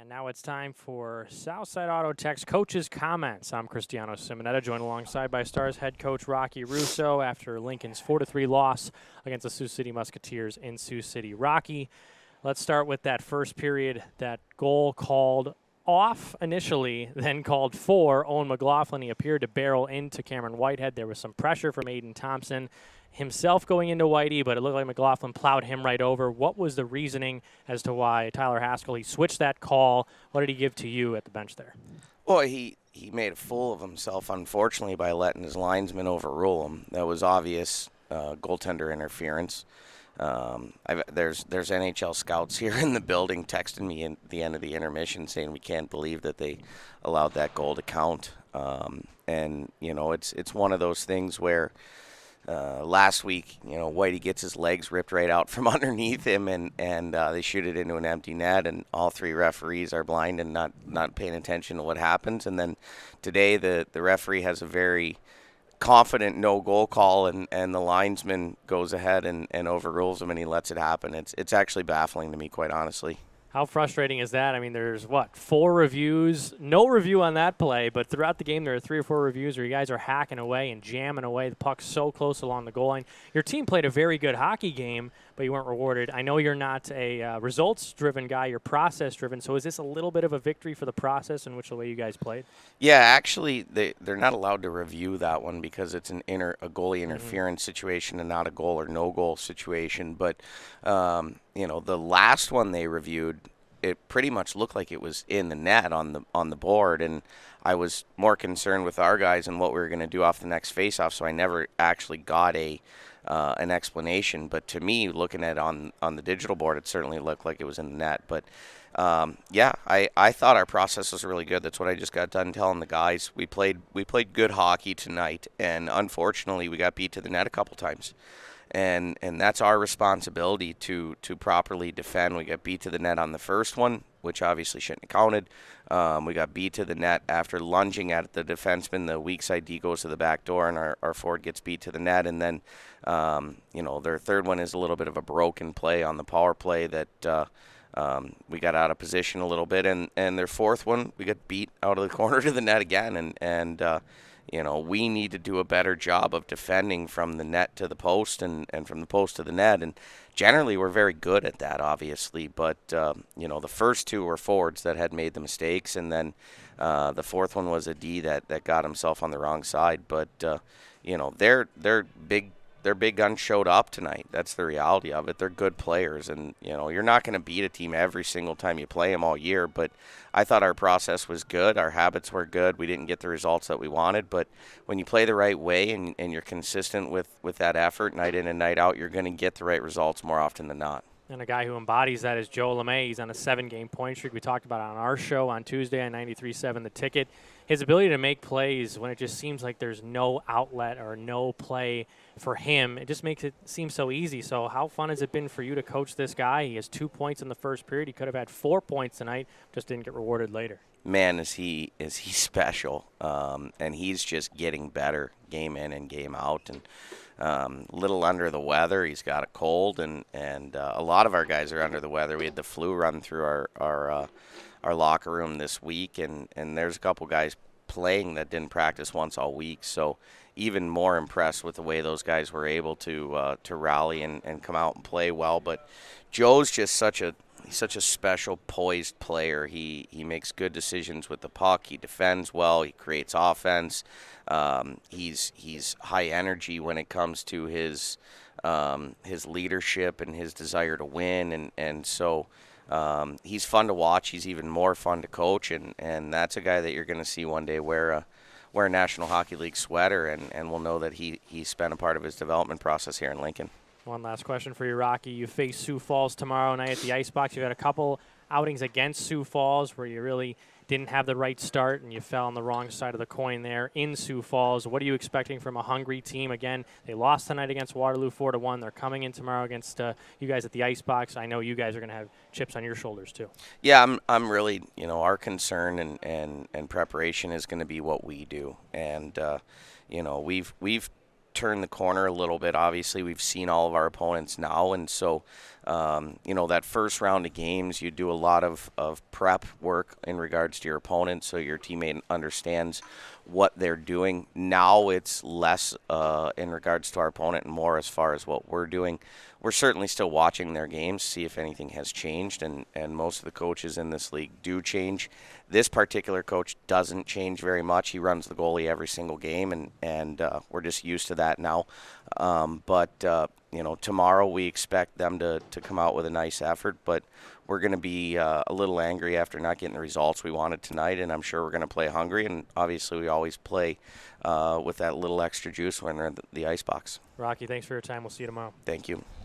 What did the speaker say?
And now it's time for Southside Auto Tech's Coach's Comments. I'm Cristiano Simonetta, joined alongside by Stars head coach Rocky Russo after Lincoln's 4-3 loss against the Sioux City Musketeers in Sioux City. Rocky, let's start with that first period, that goal called off initially, then called for. Owen McLaughlin, he appeared to barrel into Cameron Whitehead. There was some pressure from Aiden Thompson himself going into Whitey, but it looked like McLaughlin plowed him right over. What was the reasoning as to why Tyler Haskell, he switched that call? What did he give to you at the bench there? Well, he made a fool of himself, unfortunately, by letting his linesman overrule him. That was obvious goaltender interference. There's NHL scouts here in the building texting me at the end of the intermission saying we can't believe that they allowed that goal to count. And you know, it's one of those things where last week, you know, Whitey gets his legs ripped right out from underneath him, and they shoot it into an empty net, and all three referees are blind and not paying attention to what happens. And then today, the referee has a very confident no-goal call, and the linesman goes ahead and overrules him, and he lets it happen. It's actually baffling to me, quite honestly. How frustrating is that? I mean, there's, 4 reviews? No review on that play, but throughout the game there are 3 or 4 reviews where you guys are hacking away and jamming away. The puck's so close along the goal line. Your team played a very good hockey game, but you weren't rewarded. I know you're not a results-driven guy. You're process-driven. So is this a little bit of a victory for the process in which the way you guys played? Yeah, actually, they're not allowed to review that one because it's a goalie interference situation and not a goal or no-goal situation. But you know, the last one they reviewed, it pretty much looked like it was in the net on the board, and I was more concerned with our guys and what we were going to do off the next faceoff, so I never actually got an explanation. But to me, looking at it on the digital board, it certainly looked like it was in the net. But yeah, I thought our process was really good. That's what I just got done telling the guys. We played good hockey tonight, and unfortunately, we got beat to the net a couple times. And that's our responsibility to properly defend. We got beat to the net on the first one, which obviously shouldn't have counted. We got beat to the net after lunging at the defenseman. The weak side D goes to the back door, and our forward gets beat to the net. And then, you know, their third one is a little bit of a broken play on the power play that we got out of position a little bit. And their fourth one, we got beat out of the corner to the net again. And you know, we need to do a better job of defending from the net to the post and from the post to the net. And generally, we're very good at that, obviously. But, you know, the first 2 were forwards that had made the mistakes. And then the fourth one was a D that got himself on the wrong side. But, you know, their big guns showed up tonight. That's the reality of it. They're good players. And, you know, you're not going to beat a team every single time you play them all year. But I thought our process was good. Our habits were good. We didn't get the results that we wanted. But when you play the right way and you're consistent with that effort night in and night out, you're going to get the right results more often than not. And a guy who embodies that is Joe LeMay. He's on a 7-game point streak. We talked about it on our show on Tuesday on 93.7 The Ticket. His ability to make plays when it just seems like there's no outlet or no play for him, it just makes it seem so easy. So how fun has it been for you to coach this guy? He has 2 points in the first period. He could have had 4 points tonight, just didn't get rewarded later. Man, is he special, and he's just getting better game in and game out, and little under the weather. He's got a cold, and a lot of our guys are under the weather. We had the flu run through our locker room this week, and there's a couple guys playing that didn't practice once all week. So even more impressed with the way those guys were able to rally and come out and play well. But Joe's just such a special, poised player. He makes good decisions with the puck. He defends well. He creates offense. He's high energy when it comes to his leadership and his desire to win. And so he's fun to watch. He's even more fun to coach. And that's a guy that you're going to see one day wear a National Hockey League sweater, and we'll know that he spent a part of his development process here in Lincoln. One last question for you, Rocky. You face Sioux Falls tomorrow night at the Icebox. You've had a couple outings against Sioux Falls where you really didn't have the right start and you fell on the wrong side of the coin there in Sioux Falls. What are you expecting from a hungry team? Again, they lost tonight against Waterloo 4-1. They're coming in tomorrow against you guys at the Icebox. I know you guys are going to have chips on your shoulders too. Yeah, I'm really, you know, our concern and preparation is going to be what we do. And, you know, we've turned the corner a little bit. Obviously, we've seen all of our opponents now, and so that first round of games, you do a lot of prep work in regards to your opponent so your teammate understands what they're doing. Now it's less in regards to our opponent and more as far as what we're doing. We're certainly still watching their games, see if anything has changed, and most of the coaches in this league do change. This particular coach doesn't change very much. He runs the goalie every single game, and we're just used to that now. But tomorrow we expect them to come out with a nice effort, but we're going to be a little angry after not getting the results we wanted tonight, and I'm sure we're going to play hungry, and obviously we always play with that little extra juice when we're in the icebox. Rocky, thanks for your time. We'll see you tomorrow. Thank you.